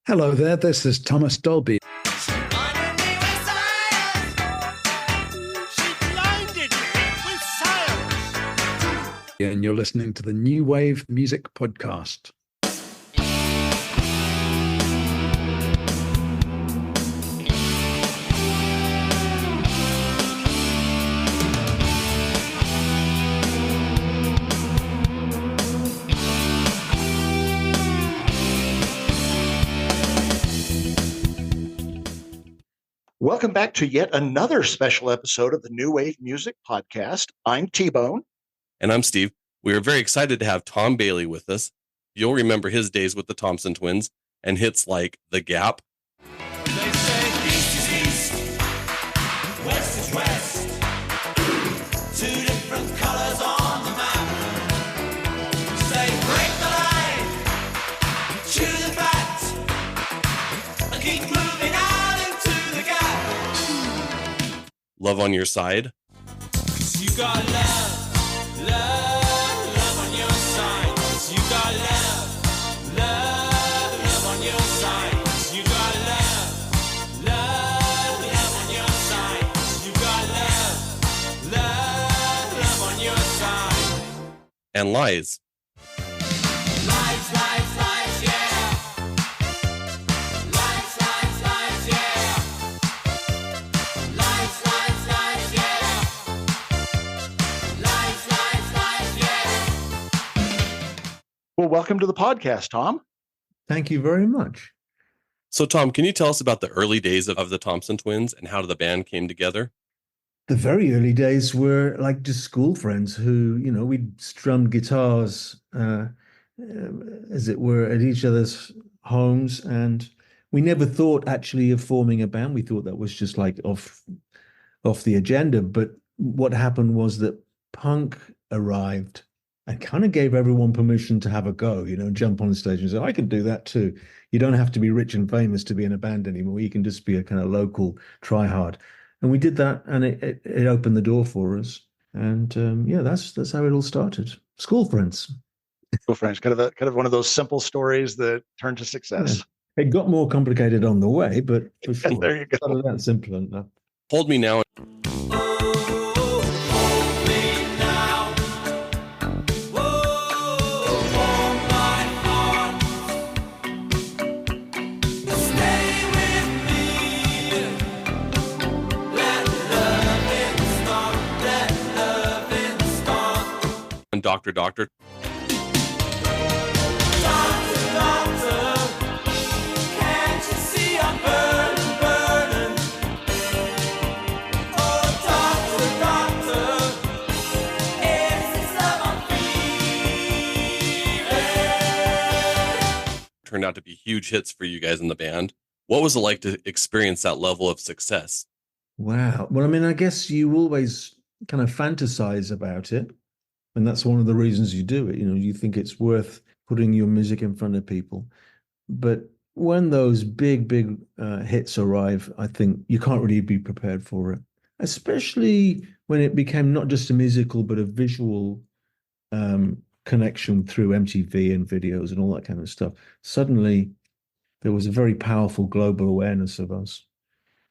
Hello there, this is Thomas Dolby. And you're listening to the New Wave Music Podcast. Welcome back to yet another special episode of the New Wave Music Podcast. I'm T-Bone. And I'm Steve. We are very excited to have Tom Bailey with us. You'll remember his days with the Thompson Twins and hits like The Gap. They say east is east, west is west. Two different colors on the map. Say break the line, choose the fact, and keep moving out into the gap. Love on Your Side. 'Cause you got love, love on your side. 'Cause you got love, love on your side. 'Cause you got love, love on your side. 'Cause you got love on your side. And Lies. Lies, lies, lies, yeah. Lies, lies, lies, yeah. Lies, lies, lies, yeah. Lies, lies, lies, yeah. Well, welcome to the podcast, Tom. Thank you very much. So, Tom, can you tell us about the early days of the Thompson Twins and how the band came together? The very early days were like just school friends who, we'd strummed guitars, as it were, at each other's homes. And we never thought actually of forming a band. We thought that was just like off the agenda. But what happened was that punk arrived and kind of gave everyone permission to have a go, jump on the stage and say, I can do that too. You don't have to be rich and famous to be in a band anymore. You can just be a kind of local try hard. And we did that, and it opened the door for us. And that's how it all started. School friends. School friends, kind of one of those simple stories that turned to success. Yeah. It got more complicated on the way, but for sure. There you go. Started out simple enough. Hold Me Now. Hold me now. Hold my heart. Stay with me. Let loving start. Let loving start. And Doctor, Doctor, doctor, can't you see I'm burning, burning? Oh, doctor, is this love I'm feeling? turned out to be huge hits for you guys in the band. What was it like to experience that level of success? Wow. Well, I mean, I guess you always kind of fantasize about it. And that's one of the reasons you do it. You think it's worth putting your music in front of people. But when those big hits arrive, I think you can't really be prepared for it, especially when it became not just a musical, but a visual connection through MTV and videos and all that kind of stuff. Suddenly, there was a very powerful global awareness of us.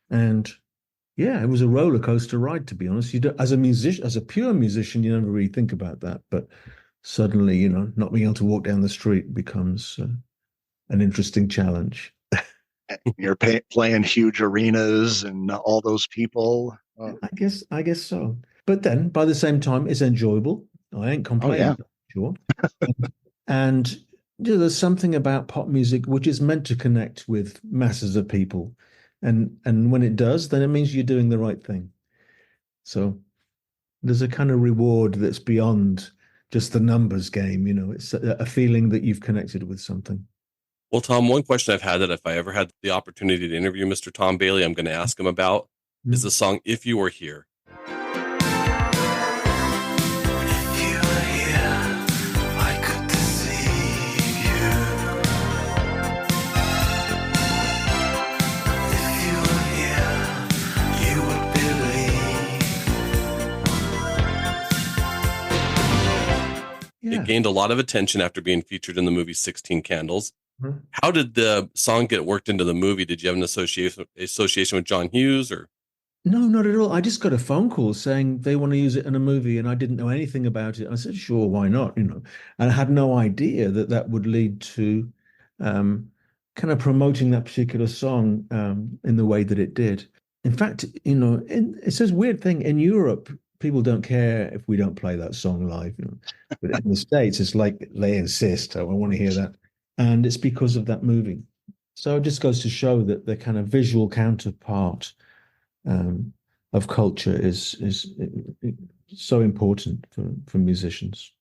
And yeah, it was a roller coaster ride, to be honest. As a musician, as a pure musician, you never really think about that. But suddenly, not being able to walk down the street becomes an interesting challenge. You're playing huge arenas and all those people. I guess so. But then, by the same time, it's enjoyable. I ain't complaining. Sure. And there's something about pop music which is meant to connect with masses of people. And when it does, then it means you're doing the right thing. So there's a kind of reward that's beyond just the numbers game. It's a feeling that you've connected with something. Well, Tom, one question I've had that if I ever had the opportunity to interview Mr. Tom Bailey, I'm going to ask him about is the song If You Were Here. Yeah. It gained a lot of attention after being featured in the movie 16 Candles. Mhm. How did the song get worked into the movie? Did you have an association with John Hughes, or? No, not at all. I just got a phone call saying they want to use it in a movie, and I didn't know anything about it. I said, sure, why not? And I had no idea that that would lead to kind of promoting that particular song in the way that it did. In fact, it's this weird thing in Europe. People don't care if we don't play that song live, but in the States, it's like they insist. Oh, I want to hear that, and it's because of that movie. So it just goes to show that the kind of visual counterpart um, of culture is so important for musicians.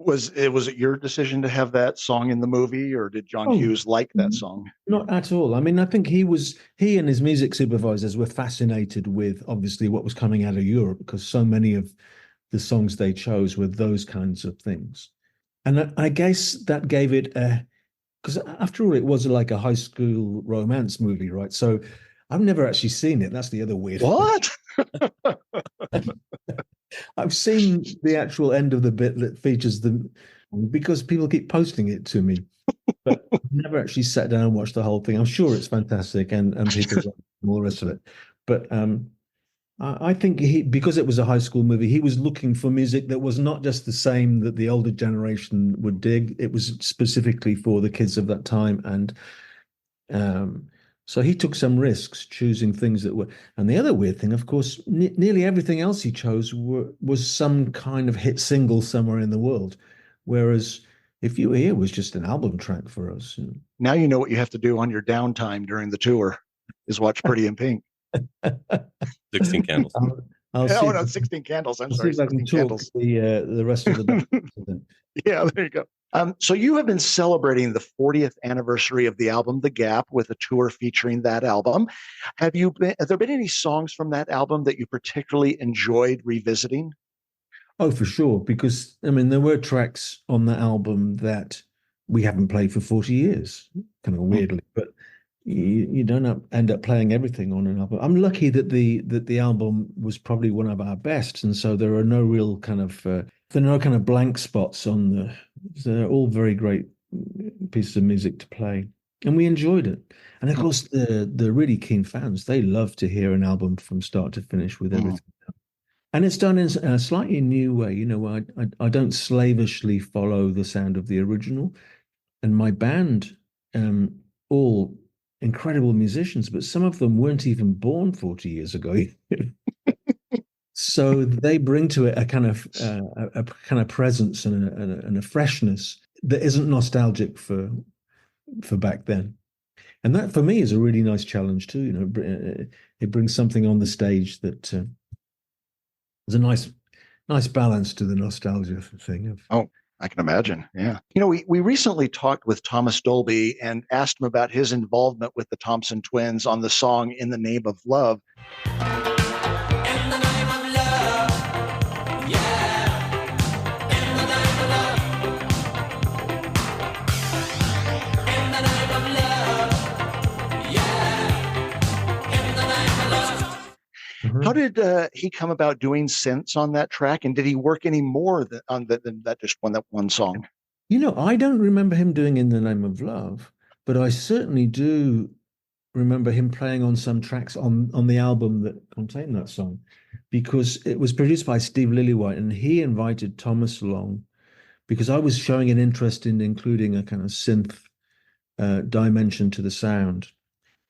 Was it your decision to have that song in the movie, or did John Oh, Hughes like that song? Not at all. I mean, I think he and his music supervisors were fascinated with obviously what was coming out of Europe because so many of the songs they chose were those kinds of things. And I guess that gave it because after all, it was like a high school romance movie, right? So I've never actually seen it. That's the other weird thing. What? I've seen the actual end of the bit that features them because people keep posting it to me, but I've never actually sat down and watched the whole thing. I'm sure it's fantastic and people like all the rest of it. But I think because it was a high school movie, he was looking for music that was not just the same that the older generation would dig. It was specifically for the kids of that time. And so he took some risks choosing things that were. And the other weird thing, of course, nearly everything else he chose was some kind of hit single somewhere in the world. Whereas If You Were Here was just an album track for us. Now you know what you have to do on your downtime during the tour is watch Pretty in Pink. 16 Candles. I'll see. No, 16 Candles. I'm I'll sorry, see if I can 16 talk Candles. the rest of the band. Yeah, there you go. So you have been celebrating the 40th anniversary of the album The Gap with a tour featuring that album. Have there been any songs from that album that you particularly enjoyed revisiting? Oh, for sure. Because I mean, there were tracks on that album that we haven't played for 40 years, kind of weirdly, but you don't end up playing everything on an album. I'm lucky that the album was probably one of our best, and so there are no real kind of there are no kind of blank spots on the. They're all very great pieces of music to play, and we enjoyed it. And of course, the really keen fans, they love to hear an album from start to finish with everything. And it's done in a slightly new way. I don't slavishly follow the sound of the original, and my band all incredible musicians, but some of them weren't even born 40 years ago. So they bring to it a kind of presence and a freshness that isn't nostalgic for back then. And that for me is a really nice challenge too. It brings something on the stage that there's a nice balance to the nostalgia thing. I can imagine. Yeah. We recently talked with Thomas Dolby and asked him about his involvement with the Thompson Twins on the song In the Name of Love. In the name of love, yeah. In the name of love. In the name of love, yeah. In the name of love. Mm-hmm. How did he come about doing synths on that track? And did he work any more on than that just that one song? I don't remember him doing In the Name of Love, but I certainly do remember him playing on some tracks on the album that contained that song, because it was produced by Steve Lillywhite, and he invited Thomas along because I was showing an interest in including a kind of synth dimension to the sound.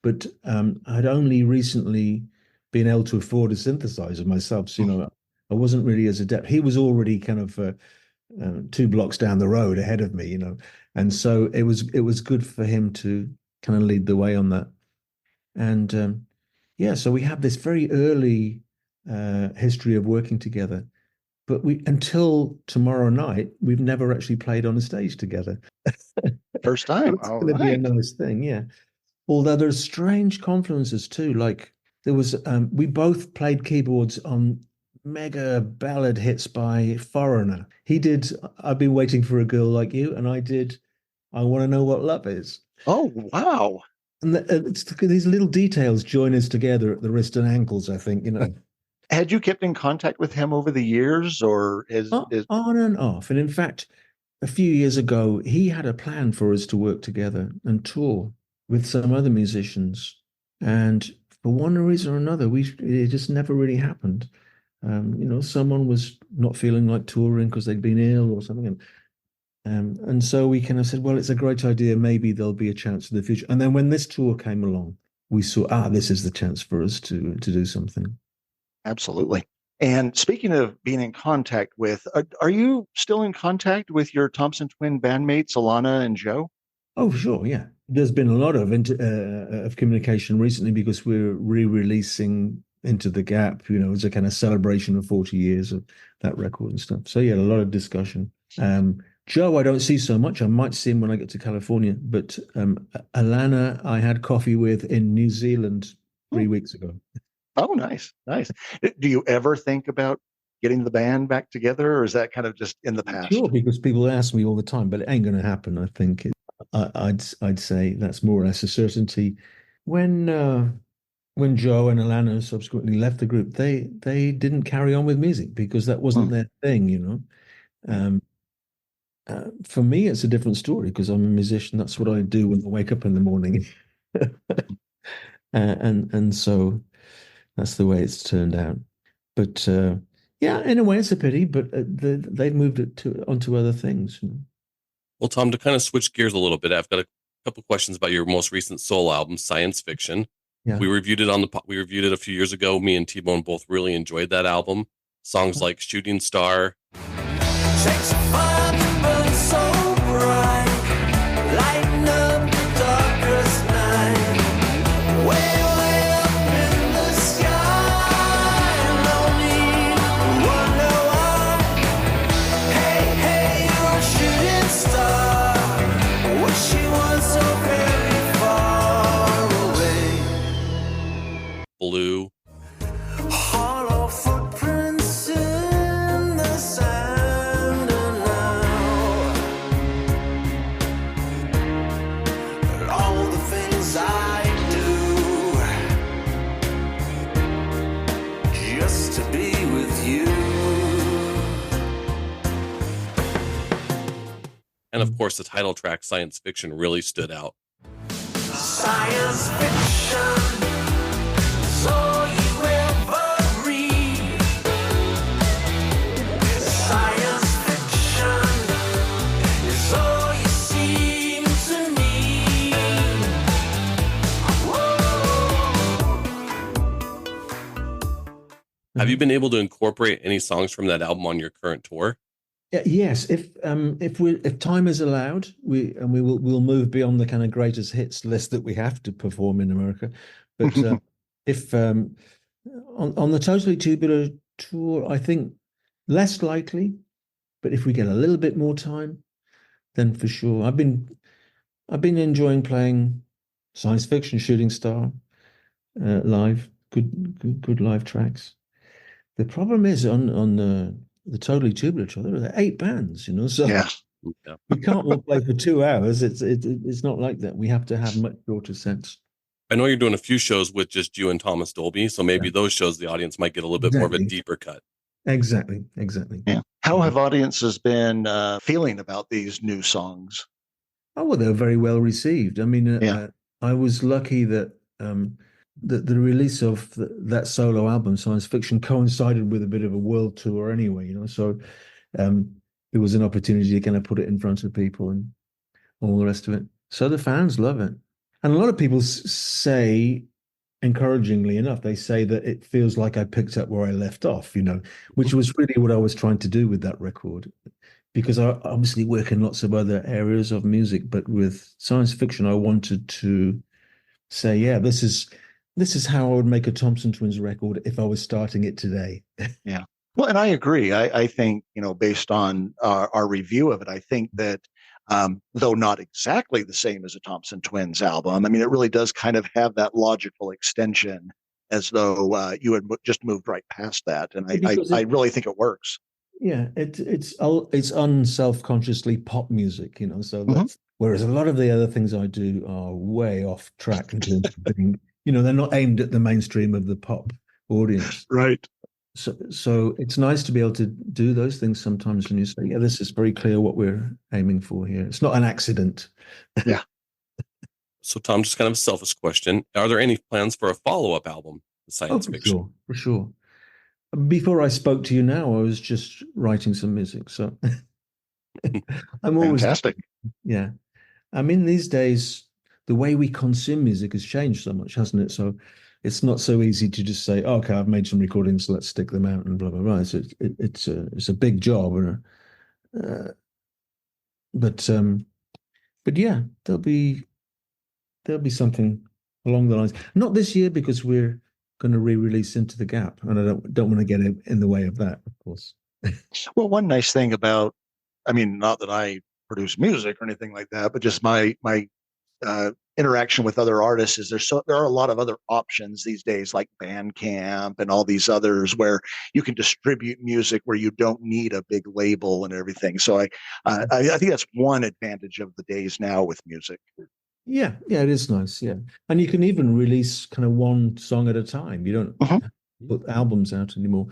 But I'd only recently been able to afford a synthesizer myself, so I wasn't really as adept. He was already kind of 2 blocks down the road ahead of me, and so it was good for him to kind of lead the way on that. And so we have this very early history of working together, but until tomorrow night, we've never actually played on a stage together. First time. It's going to be a nice thing, yeah. Although there's strange confluences too, like there was we both played keyboards on mega ballad hits by Foreigner. He did I've Been Waiting for a Girl Like You, and I did I Want to Know What Love Is. Oh, wow. And these little details join us together at the wrist and ankles, I think, Had you kept in contact with him over the years, or on and off? And in fact, a few years ago, he had a plan for us to work together and tour with some other musicians. And for one reason or another, it just never really happened. Someone was not feeling like touring because they'd been ill or something. And so we kind of said, well, it's a great idea. Maybe there'll be a chance in the future. And then when this tour came along, we saw, this is the chance for us to do something. Absolutely. And speaking of being in contact with, are you still in contact with your Thompson Twin bandmates, Alana and Joe? Oh, sure, yeah. There's been a lot of communication recently because we're re-releasing Into the Gap, as a kind of celebration of 40 years of that record and stuff. So yeah, a lot of discussion. Joe, I don't see so much. I might see him when I get to California. But Alana, I had coffee with in New Zealand 3 weeks ago. Oh, nice. Do you ever think about getting the band back together, or is that kind of just in the past? Sure, because people ask me all the time, but it ain't going to happen. I think I'd say that's more or less a certainty. When Joe and Alana subsequently left the group, they didn't carry on with music because that wasn't their thing, For me, it's a different story because I'm a musician. That's what I do when I wake up in the morning, and so that's the way it's turned out. But yeah, in a way, it's a pity. But they've moved it onto other things. Well, Tom, to kind of switch gears a little bit, I've got a couple questions about your most recent solo album, Science Fiction. Yeah. We reviewed it a few years ago. Me and T-Bone both really enjoyed that album. Songs like Shooting Star. Takes a fire to burn so bright, lighten up the darkest night. Way, way up in the sky, no need to wonder why. Hey, hey, you're a shooting star. Wish you weren't so very far away. Blue. Hollow footprints in the sand now. And all the things I do just to be with you. And of course, the title track, Science Fiction, really stood out. Science fiction is all you ever read. Science fiction is all you seem to need. Have you been able to incorporate any songs from that album on your current tour? Yes, if time is allowed, we'll move beyond the kind of greatest hits list that we have to perform in America. But if on the Totally Tubular tour, I think less likely. But if we get a little bit more time, then for sure. I've been enjoying playing Science Fiction, Shooting Star live. Good live tracks. The problem is on the Totally Tubular tour, there are 8 bands, so Yeah. we can't all play for 2 hours. It's not like that. We have to have much shorter sets. I know you're doing a few shows with just you and Thomas Dolby, so maybe those shows the audience might get a little bit more of a deeper cut. Exactly. Yeah. How have audiences been feeling about these new songs? Oh, well, they're very well received. I mean, I was lucky that the release of that solo album, Science Fiction, coincided with a bit of a world tour anyway, so it was an opportunity to kind of put it in front of people and all the rest of it. So the fans love it. And a lot of people say, encouragingly enough, they say that it feels like I picked up where I left off, which was really what I was trying to do with that record. Because I obviously work in lots of other areas of music, but with Science Fiction, I wanted to say, yeah, this is how I would make a Thompson Twins record if I was starting it today. Yeah. Well, and I agree. I think, based on our review of it, I think that though not exactly the same as a Thompson Twins album, I mean, it really does kind of have that logical extension as though you had just moved right past that. And I really think it works. Yeah, it's unself-consciously pop music, so that's, whereas a lot of the other things I do are way off track in terms of being, they're not aimed at the mainstream of the pop audience. Right. So it's nice to be able to do those things sometimes, and you say, yeah, this is very clear what we're aiming for here. It's not an accident. Yeah. So, Tom, just kind of a selfish question. Are there any plans for a follow-up album, science for fiction? sure, for sure. Before I spoke to you now, I was just writing some music. So I'm always, Fantastic. yeah. I mean, these days, the way we consume music has changed so much, hasn't it? So it's not so easy to just say, okay, I've made some recordings, so let's stick them out and blah, blah, blah. It's a big job. Uh, but yeah, there'll be something along the lines. Not this year because we're going to re-release Into the Gap, and I don't want to get in the way of that, of course. Well, one nice thing about, I mean, not that I produce music or anything like that, but just my interaction with other artists is there are a lot of other options these days, like Bandcamp and all these others, where you can distribute music where you don't need a big label and everything. So I think that's one advantage of the days now with music. Yeah, it is nice. Yeah, and you can even release kind of one song at a time. You don't Mhm. put albums out anymore.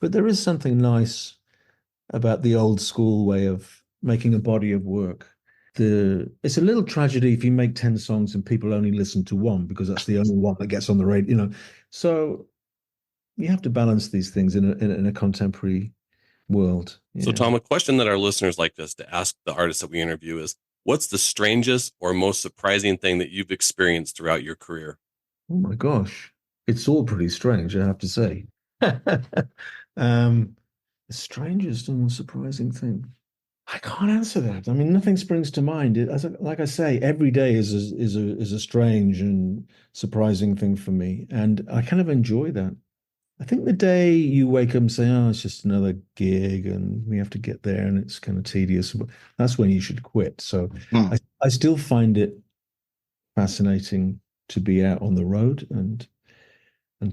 But there is something nice about the old school way of making a body of work. It's a little tragedy if you make 10 songs and people only listen to one because that's the only one that gets on the radio, So you have to balance these things in a contemporary world. So, Yeah. Tom, a question that our listeners like us to ask the artists that we interview is, what's the strangest or most surprising thing that you've experienced throughout your career? Oh my gosh, it's all pretty strange, I have to say. The strangest and most surprising thing. I can't answer that. I mean, nothing springs to mind. Like I say, every day is a strange and surprising thing for me, and I kind of enjoy that. I think the day you wake up and say, "Oh, it's just another gig, and we have to get there, and it's kind of tedious," that's when you should quit. So Hmm. I still find it fascinating to be out on the road and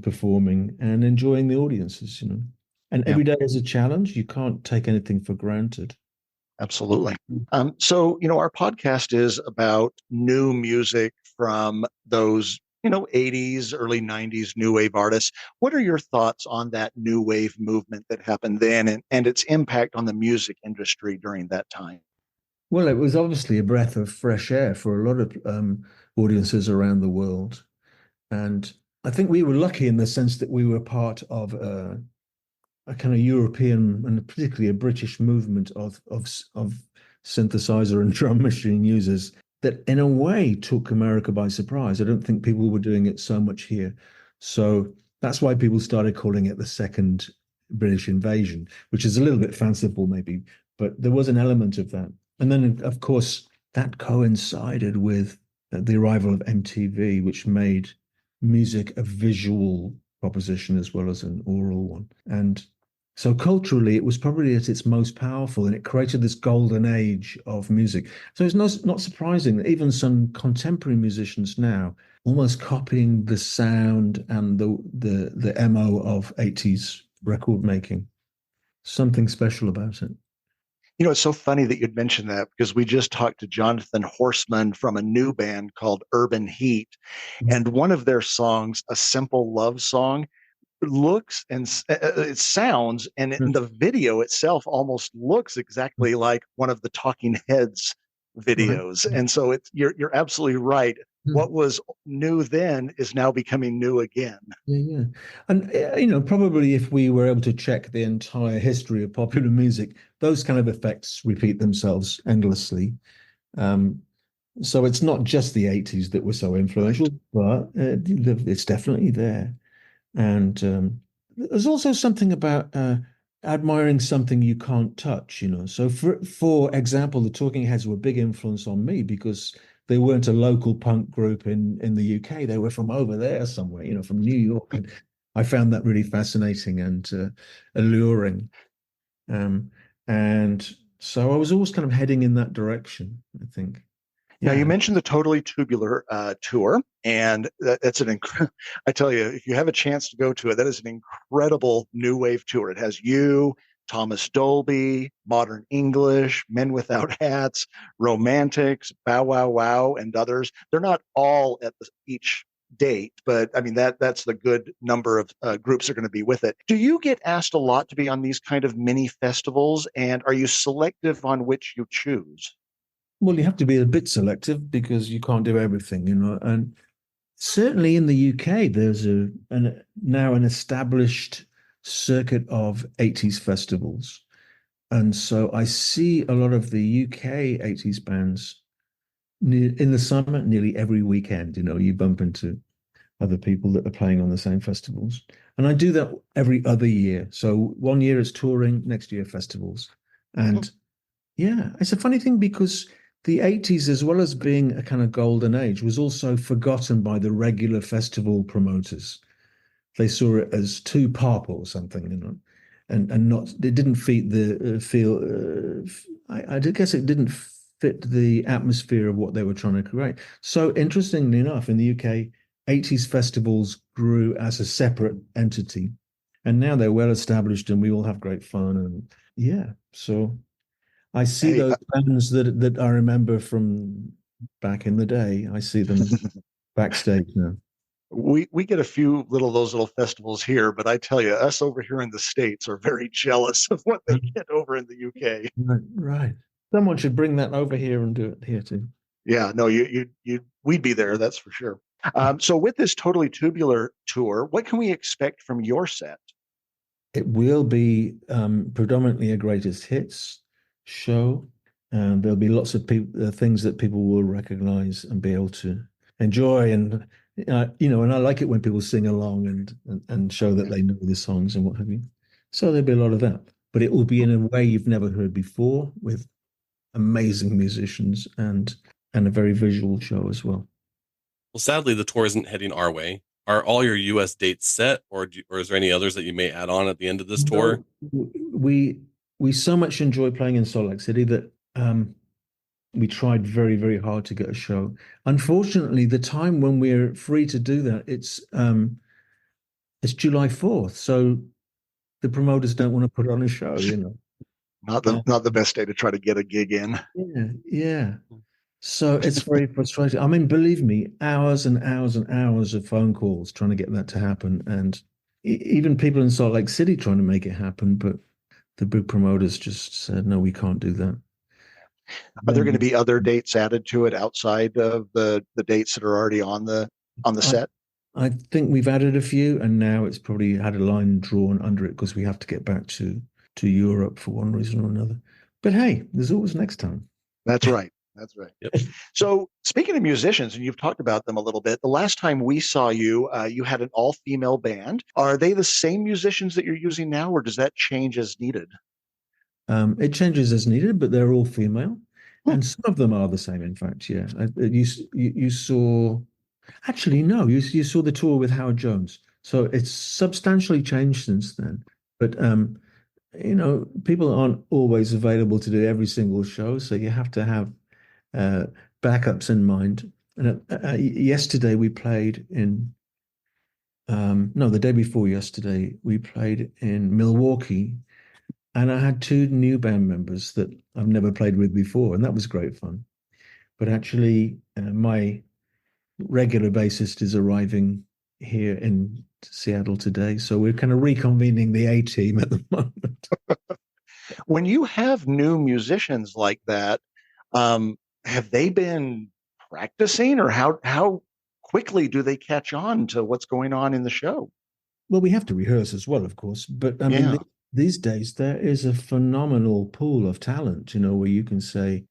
performing and enjoying the audiences. And Yeah. every day is a challenge. You can't take anything for granted. Absolutely. So, our podcast is about new music from those, 80s, early 90s new wave artists. What are your thoughts on that new wave movement that happened then and its impact on the music industry during that time? Well, it was obviously a breath of fresh air for a lot of audiences around the world. And I think we were lucky in the sense that we were part of a kind of European and particularly a British movement of synthesizer and drum machine users that in a way took America by surprise. I don't think people were doing it so much here. So that's why people started calling it the second British invasion, which is a little bit fanciful maybe, but there was an element of that. And then, of course, that coincided with the arrival of MTV, which made music a visual proposition as well as an oral one. And so culturally, it was probably at its most powerful, and it created this golden age of music. So it's not surprising that even some contemporary musicians now almost copying the sound and the MO of 80s record making. Something special about it. It's so funny that you'd mentioned that because we just talked to Jonathan Horseman from a new band called Urban Heat. And one of their songs, A Simple Love Song, looks and it sounds, and in the video itself almost looks exactly like one of the Talking Heads videos. And so you're absolutely right. What was new then is now becoming new again. Yeah. And probably if we were able to check the entire history of popular music, those kind of effects repeat themselves endlessly. So it's not just the 80s that were so influential, but it's definitely there. And there's also something about admiring something you can't touch. So for example, the Talking Heads were a big influence on me because they weren't a local punk group in the UK. They were from over there somewhere, from New York. And I found that really fascinating and alluring. And so I was always kind of heading in that direction, I think. Now, you mentioned the Totally Tubular tour, and that's I tell you, if you have a chance to go to it, that is an incredible new wave tour. It has you, Thomas Dolby, Modern English, Men Without Hats, Romantics, Bow Wow Wow, and others. They're not all at each date, but I mean that's the good number of groups are going to be with it. Do you get asked a lot to be on these kind of mini festivals, and are you selective on which you choose? Well, you have to be a bit selective because you can't do everything, and certainly in the UK, there's now an established circuit of 80s festivals. And so I see a lot of the UK 80s bands in the summer, nearly every weekend. You bump into other people that are playing on the same festivals. And I do that every other year. So one year it's touring, next year festivals. And yeah, it's a funny thing because the 80s, as well as being a kind of golden age, was also forgotten by the regular festival promoters. They saw it as too pop or something, and not, it didn't fit the I guess it didn't fit the atmosphere of what they were trying to create. So interestingly enough, in the UK, 80s festivals grew as a separate entity, and now they're well established and we all have great fun. And yeah, so I see Hey, those bands that I remember from back in the day. I see them backstage now. we get a few those little festivals here, but I tell you, us over here in the States are very jealous of what they get over in the UK. Right, right. Someone should bring that over here and do it here too. Yeah, no, we'd be there, that's for sure. So with this Totally Tubular tour, what can we expect from your set? It will be predominantly a greatest hits show, and there'll be lots of things that people will recognize and be able to enjoy. And and I like it when people sing along and show that they know the songs and what have you. So there'll be a lot of that, but it will be in a way you've never heard before, with amazing musicians and a very visual show as well. Well, sadly, the tour isn't heading our way. Are all your U.S. dates set, or is there any others that you may add on at the end of this tour? No, we so much enjoy playing in Salt Lake City that we tried very, very hard to get a show. Unfortunately, the time when we're free to do that, it's July 4th, so the promoters don't want to put on a show, Not the best day to try to get a gig in. Yeah, yeah. So it's very frustrating. I mean, believe me, hours and hours and hours of phone calls trying to get that to happen, and even people in Salt Lake City trying to make it happen, but the big promoters just said, no, we can't do that. Are there going to be other dates added to it outside of the dates that are already on the set? I think we've added a few, and now it's probably had a line drawn under it because we have to get back to Europe for one reason or another. But hey, there's always next time. That's right. That's right. Yep. So speaking of musicians, and you've talked about them a little bit, the last time we saw you, you had an all-female band. Are they the same musicians that you're using now, or does that change as needed? It changes as needed, but they're all female, and some of them are the same. In fact, yeah. You saw, actually no, you saw the tour with Howard Jones, so it's substantially changed since then. But people aren't always available to do every single show, so you have to have backups in mind. And yesterday we played in the day before yesterday we played in Milwaukee, and I had two new band members that I've never played with before, and that was great fun. But actually my regular bassist is arriving here in Seattle today, so we're kind of reconvening the A team at the moment. When you have new musicians like that, have they been practicing, or how quickly do they catch on to what's going on in the show? Well, we have to rehearse as well, of course, but I mean, these days there is a phenomenal pool of talent, where you can say,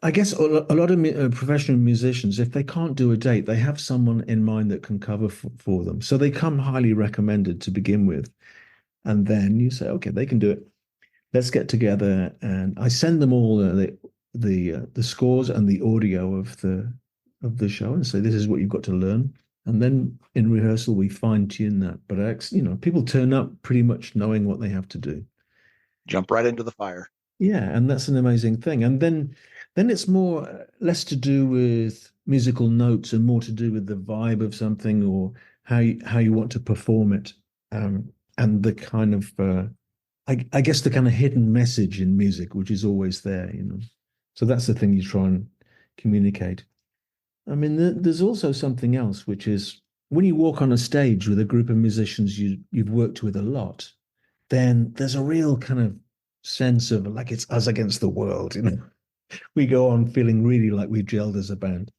I guess a lot of professional musicians, if they can't do a date, they have someone in mind that can cover for them. So they come highly recommended to begin with. And then you say, okay, they can do it. Let's get together. And I send them all the scores and the audio of the show and say, this is what you've got to learn. And then in rehearsal, we fine tune that. But people turn up pretty much knowing what they have to do. Jump right into the fire. Yeah, and that's an amazing thing. And then it's less to do with musical notes and more to do with the vibe of something, or how you want to perform it, and the kind of I guess the kind of hidden message in music, which is always there, So that's the thing you try and communicate. I mean, there's also something else, which is when you walk on a stage with a group of musicians you've worked with a lot, then there's a real kind of sense of like it's us against the world, you know. We go on feeling really like we've gelled as a band.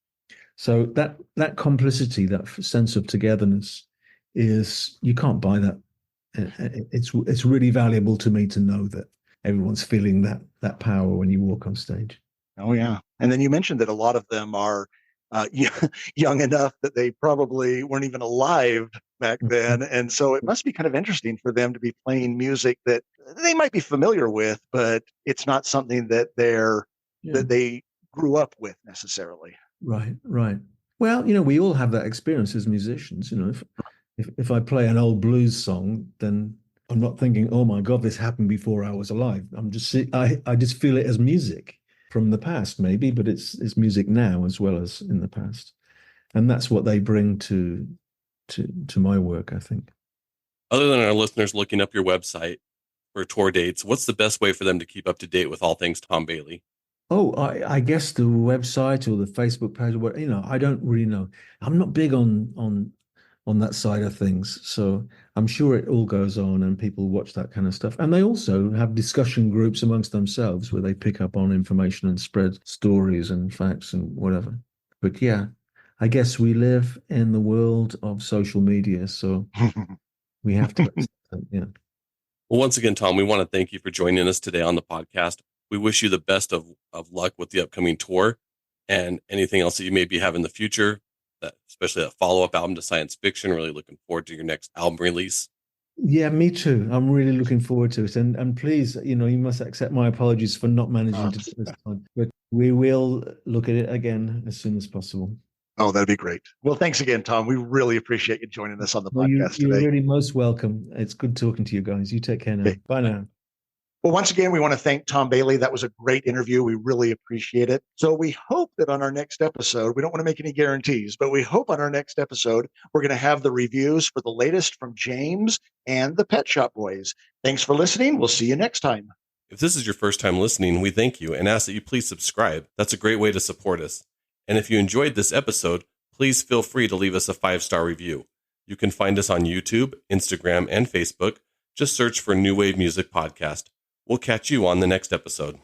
So that complicity, that sense of togetherness, is you can't buy that. It's really valuable to me to know that everyone's feeling that power when you walk on stage. Oh yeah, and then you mentioned that a lot of them are young enough that they probably weren't even alive back then, and so it must be kind of interesting for them to be playing music that they might be familiar with, but it's not something that that they grew up with necessarily. Right. Well, we all have that experience as musicians. If I play an old blues song, then I'm not thinking, oh my God, this happened before I was alive. I just feel it as music from the past, maybe, but it's music now as well as in the past. And that's what they bring to my work, I think. Other than our listeners looking up your website for tour dates, what's the best way for them to keep up to date with all things Tom Bailey? Oh, I guess the website or the Facebook page or what, I don't really know. I'm not big on that side of things. So I'm sure it all goes on and people watch that kind of stuff. And they also have discussion groups amongst themselves where they pick up on information and spread stories and facts and whatever. But yeah, I guess we live in the world of social media, so we have to accept that, yeah. Well, once again, Tom, we want to thank you for joining us today on the podcast. We wish you the best of luck with the upcoming tour and anything else that you maybe have in the future, especially that follow-up album to Science Fiction. Really looking forward to your next album release. Yeah, me too. I'm really looking forward to it. And please, you must accept my apologies for not managing to do this time. But we will look at it again as soon as possible. Oh, that'd be great. Well, thanks again, Tom. We really appreciate you joining us on the podcast you're today. You're really most welcome. It's good talking to you guys. You take care now. Okay. Bye now. Well, once again, we want to thank Tom Bailey. That was a great interview. We really appreciate it. So we hope that on our next episode, we don't want to make any guarantees, but we hope on our next episode, we're going to have the reviews for the latest from James and the Pet Shop Boys. Thanks for listening. We'll see you next time. If this is your first time listening, we thank you and ask that you please subscribe. That's a great way to support us. And if you enjoyed this episode, please feel free to leave us a 5-star review. You can find us on YouTube, Instagram, and Facebook. Just search for New Wave Music Podcast. We'll catch you on the next episode.